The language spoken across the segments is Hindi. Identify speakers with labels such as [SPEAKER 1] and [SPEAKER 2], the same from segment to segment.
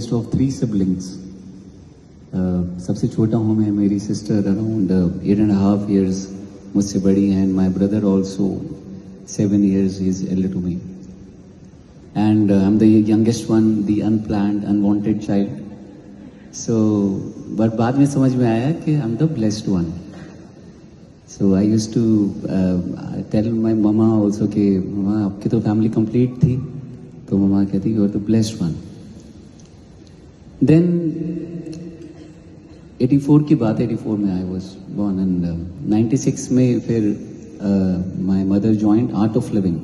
[SPEAKER 1] oldest of three siblings. सबसे छोटा हूँ मैं, मेरी sister around 8.5 years मुझसे बड़ी है, and my brother also 7 years, he is elder to me. And I'm the youngest one, the unplanned, unwanted child. So, but बाद में समझ में आया कि I'm the blessed one. So I used to tell my mama also कि ममा आपकी तो family complete थी, तो ममा कहती you are the blessed one. Then 84 की बात, 84 में I was born, and 96 में फिर my mother joined Art of Living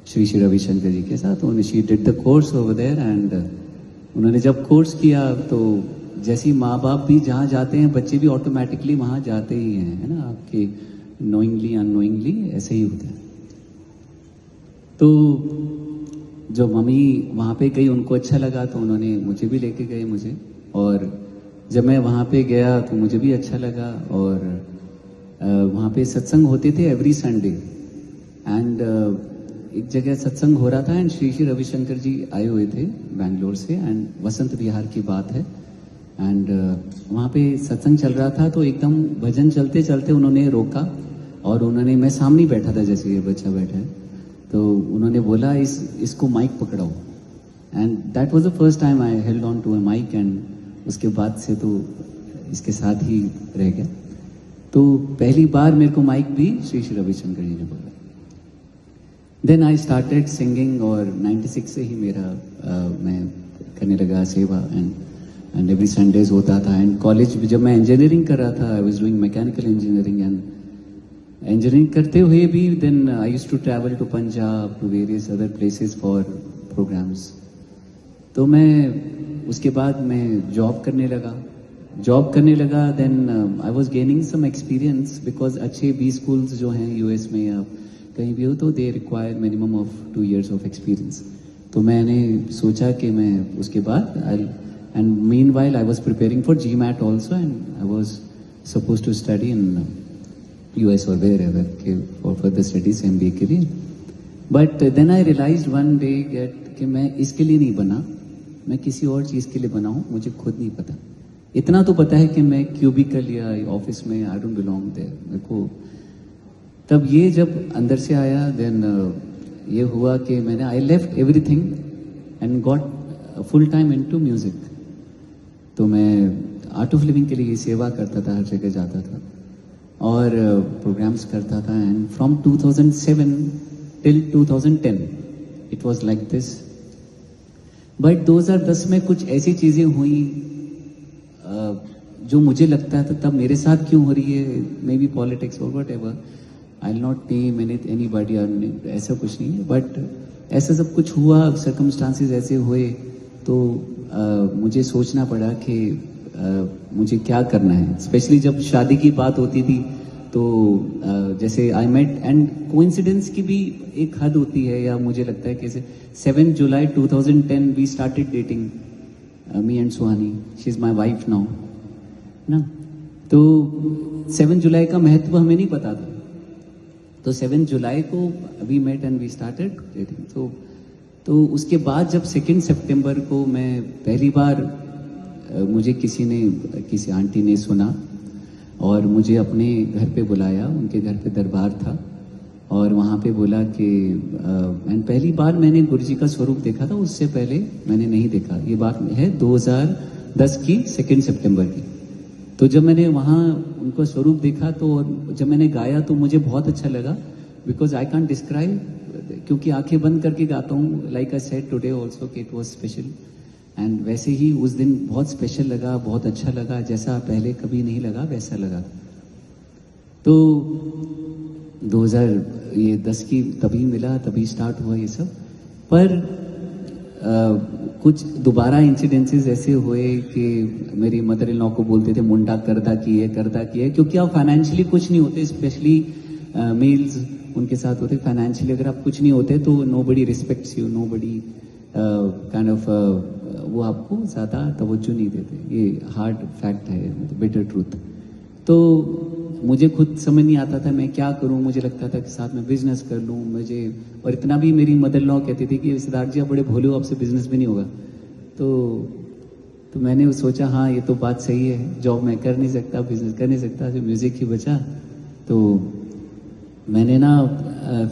[SPEAKER 1] Shri Shri Ravishankar जी के साथ. उन्होंने she did the course over there, and उन्होंने जब कोर्स किया तो जैसी माँ बाप भी जहाँ जाते हैं बच्चे भी ऑटोमेटिकली वहाँ जाते ही हैं, है ना, आपके नोइंगली अननोइंगली ऐसे ही होता है. तो जो मम्मी वहाँ पे गई उनको अच्छा लगा तो उन्होंने मुझे भी लेके गए मुझे, और जब मैं वहाँ पे गया तो मुझे भी अच्छा लगा. और वहाँ पे सत्संग होते थे एवरी संडे, एंड एक जगह सत्संग हो रहा था एंड श्री श्री रविशंकर जी आए हुए थे बैंगलोर से, एंड वसंत विहार की बात है. एंड वहाँ पे सत्संग चल रहा था तो एकदम भजन चलते चलते उन्होंने रोका, और उन्होंने, मैं सामने बैठा था जैसे ये बच्चा बैठा है, तो उन्होंने बोला इसको माइक पकड़ाओ. And that was the first time I held on to a mic, and उसके बाद से तो इसके साथ ही रह गया. तो पहली बार मेरे को माइक भी श्री श्री रविशंकर जी ने बोला. देन आई स्टार्टेड सिंगिंग, और 96 से ही मेरा मैं करने लगा सेवा, एंड एवरी संडेज होता था. एंड कॉलेज जब मैं इंजीनियरिंग कर रहा था, I was doing mechanical engineering, and engineering करते हुए भी then I used to travel to Punjab, to various other places for programmes. तो मैं उसके बाद मैं जॉब करने लगा. Then I was gaining some experience, because अच्छे बी स्कूल्स जो हैं यूएस में या कहीं भी हो तो they require minimum of 2 years of experience. तो मैंने सोचा कि मैं उसके बाद and meanwhile I was preparing for GMAT also, and I was suppose to study in US और wherever for further studies MBA के लिए. But then I realise one day कि मैं इसके लिए नहीं बना, मैं किसी और चीज़ के लिए बना हूँ, मुझे खुद नहीं पता. इतना तो पता है कि मैं क्यूबिकल या ऑफिस में आई डोंट बिलोंग देयर मेरे को. तब ये जब अंदर से आया, देन ये हुआ कि मैंने I left everything and got full time into music. तो मैं आर्ट ऑफ लिविंग के लिए सेवा करता था, हर जगह जाता था और प्रोग्राम्स करता था. And from 2007 till 2010 it was like this. But 2010 में कुछ ऐसी चीज़ें हुई जो मुझे लगता था तब मेरे साथ क्यों हो रही है, मे बी पॉलिटिक्स और what ever, I will not name anybody, ऐसा कुछ नहीं है. बट ऐसा सब कुछ हुआ, सर्कमस्टांसेस ऐसे हुए, तो मुझे सोचना पड़ा कि मुझे क्या करना है. स्पेशली जब शादी की बात होती थी तो जैसे आई मेट, एंड कोइंसिडेंस की भी एक हद होती है, या मुझे लगता है कि 7 जुलाई 2010 we started dating, me and Suhani, she is my wife now ना. तो 7 जुलाई का महत्व हमें नहीं पता था, तो 7 जुलाई को we met and we started dating. तो उसके बाद जब 2 सितंबर को मैं पहली बार मुझे किसी आंटी ने सुना और मुझे अपने घर पे बुलाया, उनके घर पे दरबार था, और वहाँ पे बोला कि एंड पहली बार मैंने गुरुजी का स्वरूप देखा था, उससे पहले मैंने नहीं देखा. ये बात है 2010 की 2 सितंबर की. तो जब मैंने वहाँ उनका स्वरूप देखा तो जब मैंने गाया तो मुझे बहुत अच्छा लगा, बिकॉज आई कांट डिस्क्राइब, क्योंकि आंखें बंद करके गाता हूँ. Like I said today also कि इट वॉज स्पेशल, एंड वैसे ही उस दिन बहुत स्पेशल लगा, बहुत अच्छा लगा, जैसा पहले कभी नहीं लगा वैसा लगा. तो 2010 की तभी मिला, तभी स्टार्ट हुआ ये सब. पर कुछ दोबारा इंसिडेंसेस ऐसे हुए कि मेरी मदर इन लॉ को बोलते थे मुंडा करदा की है, क्योंकि आप फाइनेंशियली कुछ नहीं होते, स्पेशली मेल्स उनके साथ होते. फाइनेंशियली अगर आप कुछ नहीं होते तो nobody respects you, nobody kind of वो आपको ज़्यादा तवज्जो नहीं देते. ये हार्ड फैक्ट है, बिटर ट्रूथ. तो मुझे खुद समझ नहीं आता था मैं क्या करूं. मुझे लगता था कि साथ में बिजनेस कर लूं मुझे, और इतना भी मेरी मदर लॉ कहती थी कि सिद्धार्थ जी आप बड़े भोले हो, आपसे बिजनेस भी नहीं होगा. तो मैंने सोचा हाँ ये तो बात सही है, जॉब मैं कर नहीं सकता, बिजनेस कर नहीं सकता, जो म्यूज़िक ही बचा। तो मैंने ना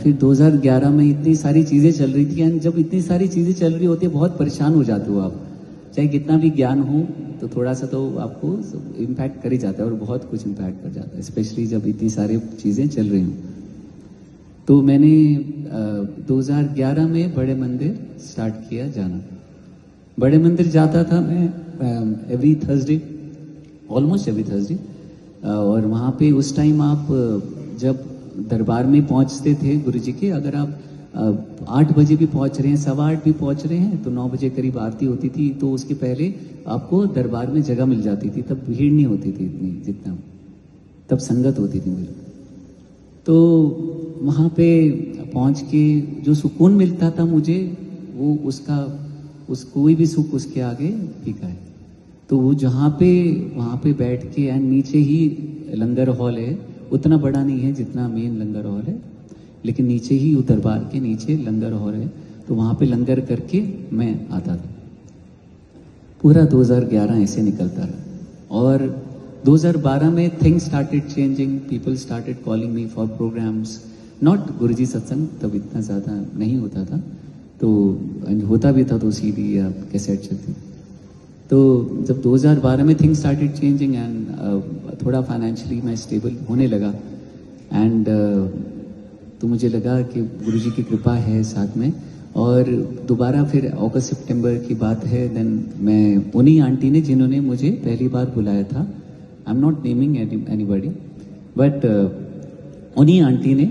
[SPEAKER 1] फिर 2011 में इतनी सारी चीज़ें चल रही थी, एंड जब इतनी सारी चीज़ें चल रही होती है बहुत परेशान हो जाते हो आप, चाहे कितना भी ज्ञान हो तो थोड़ा सा तो आपको इम्पैक्ट कर ही जाता है, और बहुत कुछ इम्पैक्ट कर जाता है, स्पेशली जब इतनी सारी चीज़ें चल रही हों। तो मैंने 2011 में बड़े मंदिर स्टार्ट किया जाना। बड़े मंदिर जाता था मैं every Thursday, almost every Thursday, और वहाँ पे उस टाइम आप जब दरबार में पहुँचते थे गुरु जी के, अगर आप 8 बजे भी पहुँच रहे हैं, 8:15 भी पहुँच रहे हैं, तो 9 बजे करीब आरती होती थी, तो उसके पहले आपको दरबार में जगह मिल जाती थी। तब भीड़ नहीं होती थी इतनी जितना, तब संगत होती थी मुझे। तो वहाँ पे पहुँच के जो सुकून मिलता था मुझे, वो उस कोई भी सुख उसके आगे फीका है। तो वो वहाँ पे बैठ के, एंड नीचे ही लंगर हॉल है, उतना बड़ा नहीं है जितना मेन लंगर हॉल है, लेकिन नीचे ही दरबार के नीचे लंगर हॉल है, तो वहाँ पे लंगर करके मैं आता था। पूरा 2011 ऐसे निकलता रहा, और 2012 में things started changing, people started calling me for programmes, not Guruji satsang, तब इतना ज़्यादा नहीं होता था, तो होता भी था तो सीडी या कैसेट चलती। तो जब 2012 में थिंग्स स्टार्टेड चेंजिंग, एंड थोड़ा फाइनेंशियली मैं स्टेबल होने लगा, एंड तो मुझे लगा कि गुरुजी की कृपा है साथ में। और दोबारा फिर अगस्त सितंबर की बात है, देन मैं उन्हीं आंटी ने जिन्होंने मुझे पहली बार बुलाया था, I am not naming anybody, but उन्हीं आंटी ने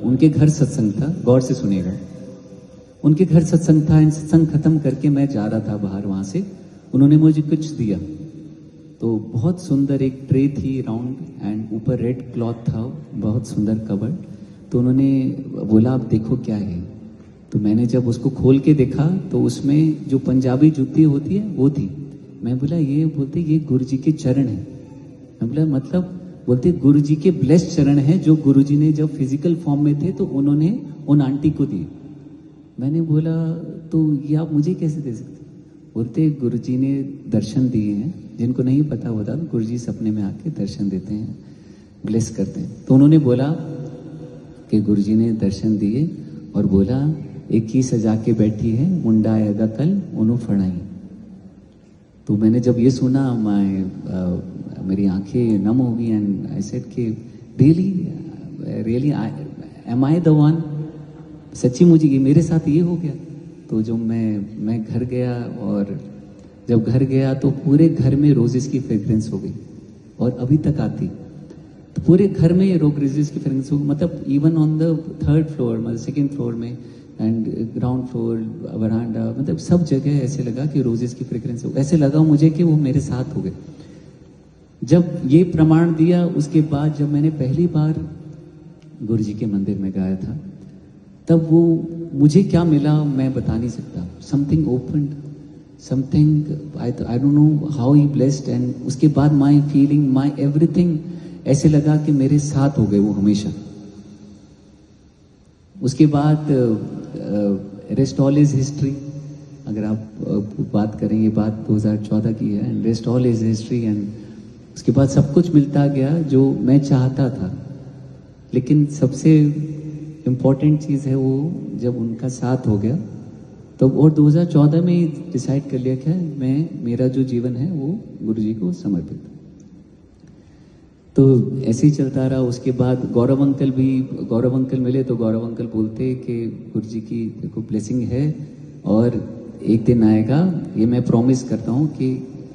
[SPEAKER 1] उनके घर सत्संग था, गौर से सुनिएगा, उनके घर सत्संग था, सत्संग खत्म करके मैं जा रहा था बाहर, वहाँ से उन्होंने मुझे कुछ दिया। तो बहुत सुंदर एक ट्रे थी राउंड, एंड ऊपर रेड क्लॉथ था, बहुत सुंदर कवर। तो उन्होंने बोला आप देखो क्या है। तो मैंने जब उसको खोल के देखा तो उसमें जो पंजाबी जुत्ती होती है वो थी। मैं बोला ये, बोलते ये गुरु जी के चरण है। मैं बोला मतलब, बोलते गुरु जी के ब्लेस्ड चरण है, जो गुरु जी ने जब फिजिकल फॉर्म में थे तो उन्होंने उन आंटी को दिए। मैंने बोला तो ये आप मुझे कैसे दे सकते? बोलते गुरुजी ने दर्शन दिए हैं, जिनको नहीं पता होता तो गुरुजी सपने में आके दर्शन देते हैं, ब्लेस करते हैं। तो उन्होंने बोला कि गुरुजी ने दर्शन दिए और बोला एक ही सजा के बैठी है, मुंडा आएगा कल उन्हों फड़ाई। तो मैंने जब ये सुना, मेरी आंखें नम हो गई, एंड आई सेड कि really am I the one, सच्ची मुझे ये मेरे साथ ये हो गया। तो जो मैं घर गया, और जब घर गया तो पूरे घर में रोजेस की फ्रेग्रेंस हो गई, और अभी तक आती। तो पूरे घर में रोजेस की फ्रेग्रेंस हो गई, मतलब even on the 3rd floor, मतलब 2nd फ्लोर में, एंड ग्राउंड फ्लोर, वरांडा, मतलब सब जगह ऐसे लगा कि रोजेस की फ्रेग्रेंस हो, ऐसे लगा मुझे कि वो मेरे साथ हो गए। जब ये प्रमाण दिया, उसके बाद जब मैंने पहली बार गुरु जी के मंदिर में गाया था, तब वो मुझे क्या मिला मैं बता नहीं सकता। Something open, something I don't know how he blessed, and उसके बाद माय फीलिंग, माय एवरीथिंग ऐसे लगा कि मेरे साथ हो गए वो हमेशा। उसके बाद रेस्ट ऑल इज हिस्ट्री। अगर आप बात करें, ये बात 2014 की है, and rest all is history. And उसके बाद सब कुछ मिलता गया जो मैं चाहता था, लेकिन सबसे इम्पॉर्टेंट चीज़ है वो जब उनका साथ हो गया तो, और 2014 में ही डिसाइड कर लिया कि मेरा जो जीवन है वो गुरुजी को समर्पित। तो ऐसे ही चलता रहा। उसके बाद गौरव अंकल मिले, तो गौरव अंकल बोलते कि गुरुजी की देखो ब्लेसिंग है, और एक दिन आएगा, ये मैं प्रॉमिस करता हूँ कि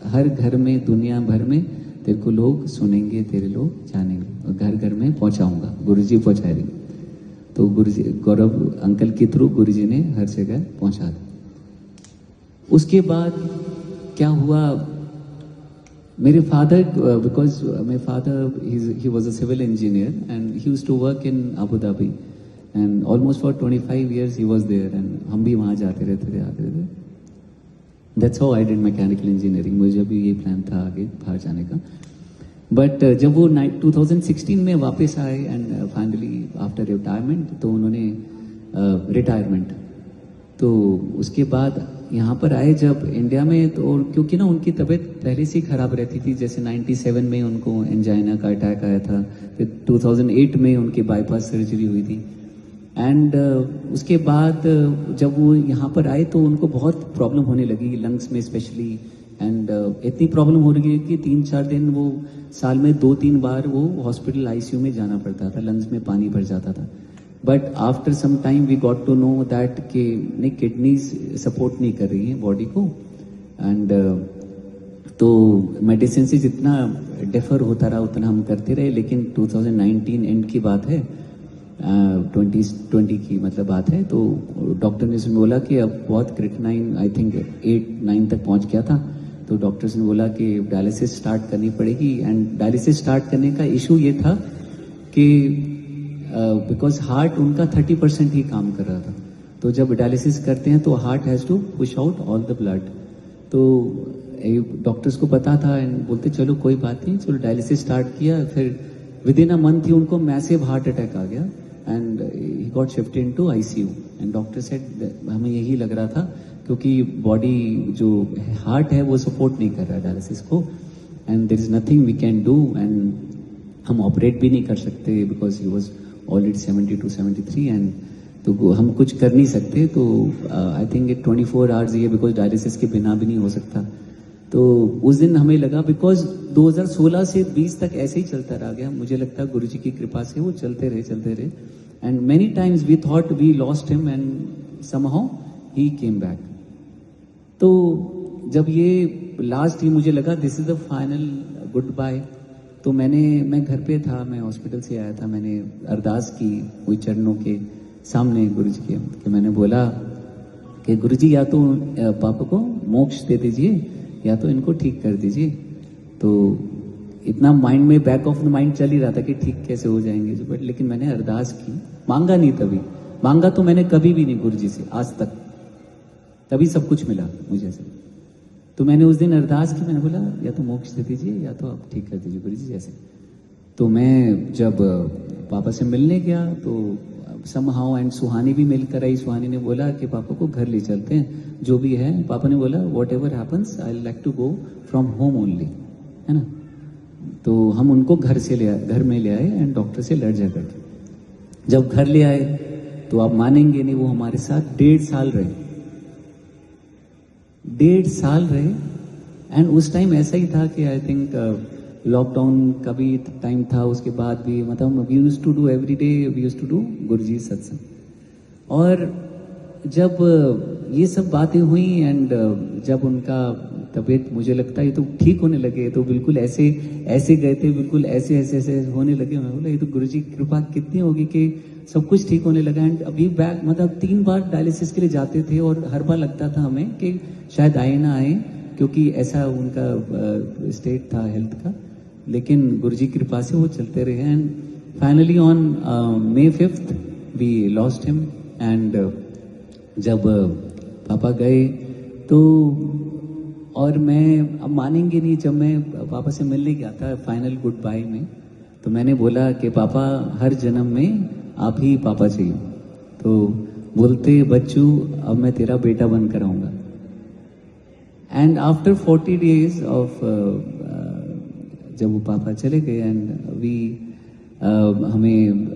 [SPEAKER 1] हर घर में, दुनिया भर में तेरे को लोग सुनेंगे, तेरे लोग जानेंगे, और घर घर में पहुँचाऊँगा, गुरुजी पहुँचा देंगे। तो गुरुजी, गौरव अंकल के थ्रू गुरुजी ने हर जगह पहुंचा दिया। उसके बाद क्या हुआ, मेरे father, because my father he was a civil engineer, and he used to work in Abu Dhabi, and almost for 25 years he was there, and हम भी वहाँ जाते रहते थे। That's how I did mechanical engineering. मुझे भी ये प्लान था आगे बाहर जाने का। बट जब वो 2016 में वापस आए, एंड फाइनली आफ्टर रिटायरमेंट, तो उन्होंने रिटायरमेंट, तो उसके बाद यहाँ पर आए जब इंडिया में, तो और क्योंकि ना उनकी तबीयत पहले से ही खराब रहती थी, जैसे 97 में उनको एंजाइना का अटैक आया था, फिर 2008 में उनकी बाईपास सर्जरी हुई थी। एंड उसके बाद जब वो यहाँ पर आए तो उनको बहुत प्रॉब्लम होने लगी लंग्स में स्पेशली। एंड इतनी प्रॉब्लम हो रही है कि 3-4 दिन वो साल में 2-3 बार वो हॉस्पिटल आईसीयू में जाना पड़ता था, लंग्स में पानी भर जाता था। But after some time we got to know that कि नहीं, किडनीज सपोर्ट नहीं कर रही है बॉडी को। एंड तो मेडिसिन से जितना डेफर होता रहा उतना हम करते रहे, लेकिन 2019 एंड की बात है, 2020 की मतलब बात है, तो डॉक्टर ने बोला कि अब बहुत क्रिटिनाइन, आई थिंक 8-9 तक पहुंच गया था। तो डॉक्टर्स ने बोला कि डायलिसिस स्टार्ट करनी पड़ेगी। एंड डायलिसिस स्टार्ट करने का इशू ये था कि बिकॉज हार्ट उनका 30% ही काम कर रहा था। तो जब डायलिसिस करते हैं तो heart has to push out all the blood. तो डॉक्टर्स को पता था एंड बोलते चलो कोई बात नहीं, चलो डायलिसिस स्टार्ट किया। फिर विद इन अ मंथ ही उनको मैसिव हार्ट अटैक आ गया and he got shifted into ICU. And doctor said हमें यही लग रहा था क्योंकि बॉडी जो हार्ट है वो सपोर्ट नहीं कर रहा डायलिसिस को, and there is nothing we can do, and हम ऑपरेट भी नहीं कर सकते because he was already 72-73 and तो हम कुछ कर नहीं सकते। तो आई थिंक 24 आवर्स ये बिकॉज डायलिसिस के बिना भी नहीं हो सकता। तो उस दिन हमें लगा, बिकॉज 2016 से 20 तक ऐसे ही चलता रह गया, मुझे लगता है गुरुजी की कृपा से वो चलते रहे and many times we thought we lost him and somehow he came back. तो जब ये लास्ट ही मुझे लगा this is the final goodbye, तो मैं घर पे था, मैं हॉस्पिटल से आया था, मैंने अरदास की कोई चरणों के सामने गुरुजी के, कि मैंने बोला कि गुरुजी या तो पापा को मोक्ष दे दीजिए या तो इनको ठीक कर दीजिए। तो इतना माइंड में बैक ऑफ द माइंड चल ही रहा था कि ठीक कैसे हो जाएंगे, बट लेकिन मैंने अरदास की, मांगा नहीं, तभी मांगा तो मैंने कभी भी नहीं गुरुजी से आज तक, तभी सब कुछ मिला मुझे से। तो मैंने उस दिन अरदास की, मैंने बोला या तो मोक्ष दे दीजिए या तो आप ठीक कर दीजिए गुरुजी जैसे। तो मैं जब पापा से मिलने गया तो समहाउ एंड सुहानी भी मिलकर आई। सुहानी ने बोला कि पापा को घर ले चलते हैं, जो भी है। पापा ने बोला whatever happens I like to go from home only, है ना। तो हम उनको घर में ले आए एंड डॉक्टर से लड़ झगड़ के जब घर ले आए तो आप मानेंगे नहीं, वो हमारे साथ 1.5 साल रहे, 1.5 साल रहे। एंड उस टाइम ऐसा ही था कि आई थिंक लॉकडाउन का भी टाइम था, उसके बाद भी मतलब we used to do every day, we used to do Guruji satsang. और जब ये सब बातें हुई एंड जब उनका तबीयत मुझे लगता है तो ठीक होने लगे, तो बिल्कुल ऐसे गए थे, बिल्कुल ऐसे होने लगे। मैं बोला ये तो गुरुजी की कृपा कितनी होगी कि सब कुछ ठीक होने लगा। एंड अभी बैक मतलब 3 बार डायलिसिस के लिए जाते थे और हर बार लगता था हमें कि शायद आए ना आए, क्योंकि ऐसा उनका स्टेट था हेल्थ का। लेकिन गुरुजी की कृपा से वो चलते रहे and finally on May 5th we lost him. And जब पापा गए तो, और मैं अब मानेंगे नहीं, जब मैं पापा से मिलने गया था फाइनल गुड बाय में, तो मैंने बोला कि पापा हर जन्म में आप ही पापा चाहिए। तो बोलते बच्चू अब मैं तेरा बेटा बनकर आऊंगा। एंड आफ्टर 40 days ऑफ जब वो पापा चले गए एंड हमें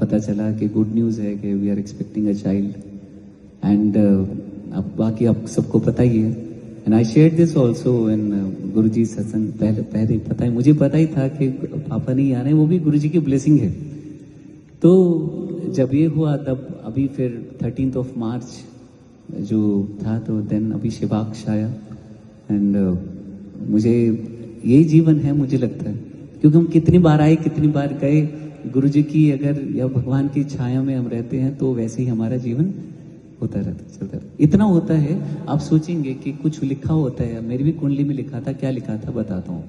[SPEAKER 1] पता चला कि गुड न्यूज़ है कि we are expecting a child. And अब बाकी आप सबको पता ही है। And I share this also in Guruji satsang. पहले पता है, मुझे पता ही था कि पापा नहीं आ रहे, वो भी गुरुजी की ब्लेसिंग है। तो जब ये हुआ तब अभी फिर 13th of March जो था, तो देन अभी शिवाक्ष आया। एंड मुझे यही जीवन है, मुझे लगता है, क्योंकि हम कितनी बार आए कितनी बार गए, गुरुजी की अगर या भगवान की छाया में हम रहते हैं तो वैसे ही हमारा जीवन होता रहता, चलता रहता। इतना होता है, आप सोचेंगे कि कुछ लिखा होता है, मेरी भी कुंडली में लिखा था, क्या लिखा था बताता हूँ,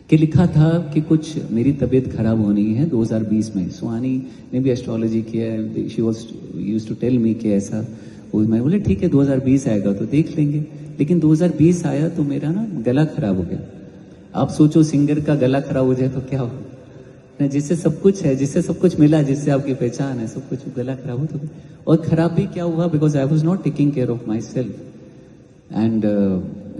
[SPEAKER 1] कि लिखा था कि कुछ मेरी तबीयत खराब होनी है 2020 में। सुहानी ने भी एस्ट्रोलॉजी किया है, she was used to tell me कि ऐसा। मैं बोले ठीक है 2020 आएगा तो देख लेंगे। लेकिन 2020 आया तो मेरा ना गला खराब हो गया। आप सोचो सिंगर का गला खराब हो जाए तो क्या हो, जिससे सब कुछ है, जिससे सब कुछ मिला, जिससे आपकी पहचान है, सब कुछ गला खराब हो तो। और खराब भी क्या हुआ, because I was not taking care of my self. And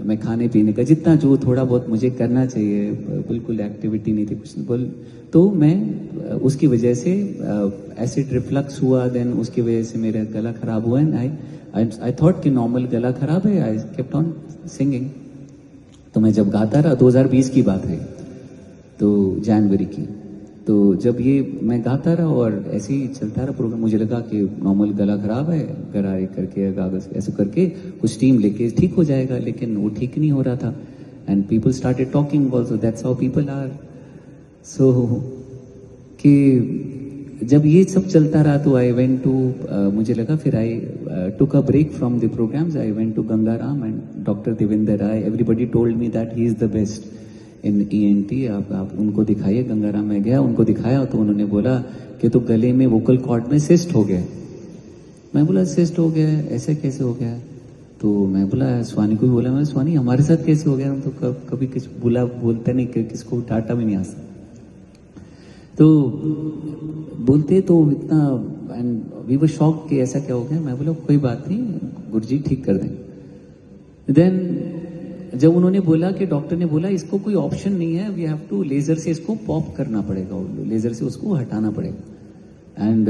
[SPEAKER 1] मैं खाने पीने का जितना जो थोड़ा बहुत मुझे करना चाहिए, बिल्कुल एक्टिविटी नहीं थी, कुछ नहीं बोल। तो मैं उसकी वजह से एसिड रिफ्लक्स हुआ, देन उसकी वजह से मेरा गला खराब हुआ। एंड आई थॉट कि नॉर्मल गला खराब है, आई केप्ट ऑन सिंगिंग। तो मैं जब गाता रहा, 2020 की बात है, तो जनवरी की, तो जब ये मैं गाता रहा और ऐसे ही चलता रहा प्रोग्राम, मुझे लगा कि नॉर्मल गला खराब है, गरारे करके कागज ऐसे करके कुछ टीम लेके ठीक हो जाएगा, लेकिन वो ठीक नहीं हो रहा था। And people started talking also, that's how people are. So कि जब ये सब चलता रहा तो आई वेंट टू, मुझे लगा, फिर I took a break from the programmes, I went to Gangaram and doctor Devendra Rai. Everybody told me that he is the best in ENT, आप उनको दिखाइए। गंगाराम में गया, उनको दिखाया तो उन्होंने बोला कि तो गले में वोकल कॉर्ड में सिस्ट हो गया। मैं बोला सिस्ट हो गया, ऐसे कैसे हो गया? तो मैं बोला, स्वानी को भी बोला, मैं स्वानी हमारे साथ कैसे हो गया, हम तो कभी किस बोलते नहीं, कि किसको डांटा भी नहीं आ सकता। तो बोलते तो इतना, एंड वी वर शॉक कि ऐसा क्या हो गया। मैं बोला कोई बात नहीं, गुरुजी ठीक कर देंगे। देन जब उन्होंने बोला कि डॉक्टर ने बोला इसको कोई ऑप्शन नहीं है, वी हैव टू लेजर से इसको पॉप करना पड़ेगा, लेजर से उसको हटाना पड़ेगा। एंड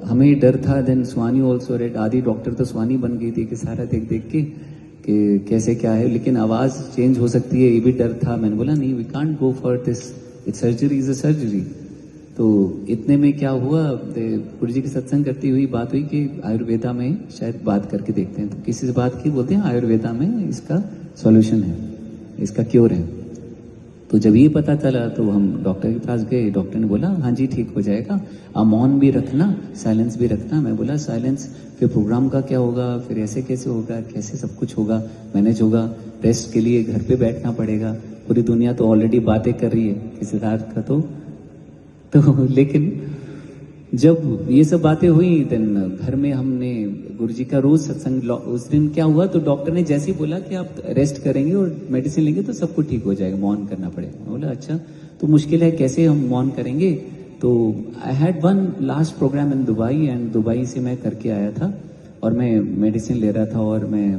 [SPEAKER 1] हमें डर था। देन स्वानी ऑल्सो रेड, आधी डॉक्टर तो स्वानी बन गई थी कि सारा देख देख के कि कैसे क्या है, लेकिन आवाज चेंज हो सकती है, ये भी डर था। मैंने बोला नहीं, we can't go for this, it's surgery is a surgery. तो इतने में क्या हुआ, गुरुजी की सत्संग करती हुई बात हुई कि आयुर्वेदा में शायद बात करके देखते हैं। तो किसी से बात की, बोलते हैं आयुर्वेदा में इसका सॉल्यूशन है, इसका क्योर है। तो जब ये पता चला तो हम डॉक्टर के पास गए। डॉक्टर ने बोला हाँ जी ठीक हो जाएगा, आप मौन भी रखना, साइलेंस भी रखना। मैं बोला साइलेंस, फिर प्रोग्राम का क्या होगा, फिर ऐसे कैसे होगा, कैसे सब कुछ होगा, मैनेज होगा। रेस्ट के लिए घर पे बैठना पड़ेगा, पूरी दुनिया तो ऑलरेडी बातें कर रही है कि सिद्धार्थ का तो लेकिन जब ये सब बातें हुई, देन घर में हमने गुरुजी का रोज सत्संग। उस दिन क्या हुआ, तो डॉक्टर ने जैसे ही बोला कि आप रेस्ट करेंगे और मेडिसिन लेंगे तो सब कुछ ठीक हो जाएगा, मौन करना पड़ेगा। मैं बोला अच्छा, तो मुश्किल है, कैसे हम मौन करेंगे? तो I had one last programme in Dubai, and Dubai से मैं करके आया था और मैं मेडिसिन ले रहा था, और मैं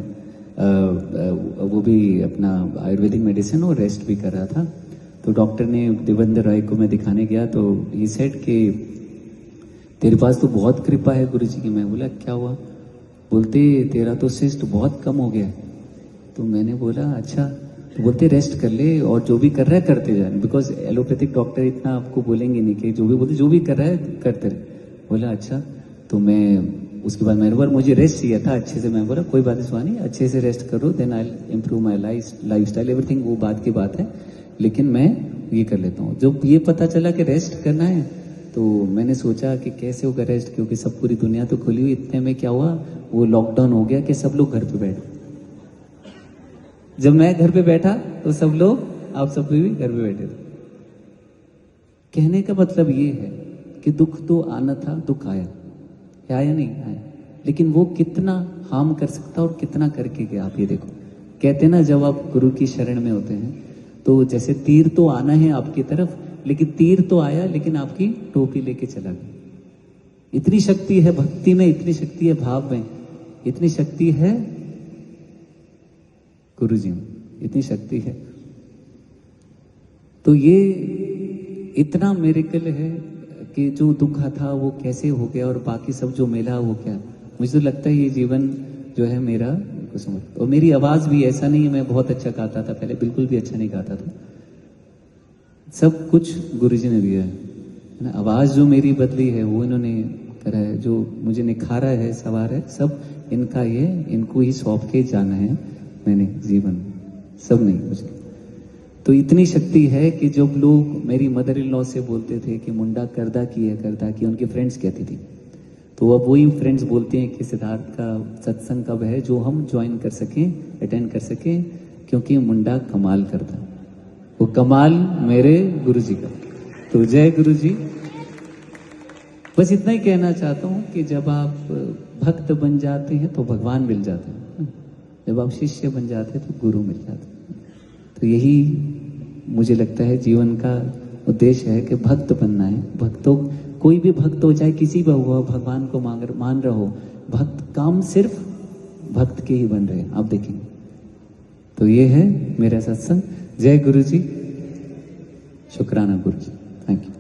[SPEAKER 1] वो भी अपना आयुर्वेदिक मेडिसिन और रेस्ट भी कर रहा था। तो डॉक्टर ने, देवेंद्र राय को मैं दिखाने गया, तो ही सेड कि तेरे पास तो बहुत कृपा है गुरुजी की। मैं बोला क्या हुआ? बोलते तेरा तो सिस्ट बहुत कम हो गया। तो मैंने बोला अच्छा। तो बोलते रेस्ट कर ले और जो भी कर रहा है करते जाए, बिकॉज एलोपैथिक डॉक्टर इतना आपको बोलेंगे नहीं, कि जो भी बोलते जो भी कर रहा है करते रहे। बोला अच्छा। तो मैं उसके बाद मैंने बोला मुझे रेस्ट चाहिए था अच्छे से। मैं बोला कोई बात नहीं स्वानी, अच्छे से रेस्ट करो, then I improve my lifestyle everything, वो बात की बात है, लेकिन मैं ये कर लेता हूँ। जब ये पता चला कि रेस्ट करना है, तो मैंने सोचा कि कैसे होगा रेस्ट, क्योंकि सब पूरी दुनिया तो खुली हुई। इतने में क्या हुआ, वो लॉकडाउन हो गया कि सब लोग घर पे बैठे। जब मैं घर पे बैठा तो सब लोग, आप सब भी घर पे बैठे थे। कहने का मतलब ये है कि दुख तो आना था, दुख आया, आया नहीं आया, लेकिन वो कितना हार्म कर सकता और कितना करके गया आप ये देखो। कहते ना जब आप गुरु की शरण में होते हैं तो जैसे तीर तो आना है आपकी तरफ, लेकिन तीर तो आया लेकिन आपकी टोपी लेके चला गया। इतनी शक्ति है भक्ति में, इतनी शक्ति है भाव में, इतनी शक्ति है गुरुजी में, इतनी शक्ति है। तो ये इतना मिरेकल है कि जो दुख था वो कैसे हो गया, और बाकी सब जो मिला वो क्या। मुझे तो लगता है ये जीवन जो है मेरा समझ। और मेरी आवाज भी ऐसा नहीं है, मैं बहुत अच्छा गाता था पहले, बिल्कुल भी अच्छा नहीं गाता था। सब कुछ गुरुजी ने दिया है ना। आवाज जो मेरी बदली है वो इन्होंने करा है, जो मुझे निखारा है, सवार है, सब इनका, ये इनको ही सौंप के जाना है मैंने जीवन, सब नहीं मुझे। तो इतनी शक्ति है कि जब लोग मेरी मदर इन लॉ से बोलते थे कि मुंडा करदा की है, करदा की, उनके फ्रेंड्स कहती थी, तो अब वही फ्रेंड्स बोलते हैं कि सिद्धार्थ का सत्संग कब है जो हम ज्वाइन कर सकें, अटेंड कर सकें, क्योंकि मुंडा कमाल करता, वो कमाल मेरे गुरुजी का। तो जय गुरुजी। बस इतना ही कहना चाहता हूँ कि जब आप भक्त बन जाते हैं तो भगवान मिल जाते हैं, जब आप शिष्य बन जाते हैं तो गुरु मिल जाते हैं। तो यही मुझे लगता है जीवन का उद्देश्य है कि भक्त बनना है। भक्तों, कोई भी भक्त हो, चाहे किसी भी हुआ, भगवान को मान रहा हो, भक्त काम सिर्फ भक्त के ही बन रहे हैं, आप देखेंगे। तो ये है मेरा सत्संग। जय गुरु जी, शुक्राना गुरु जी, थैंक यू।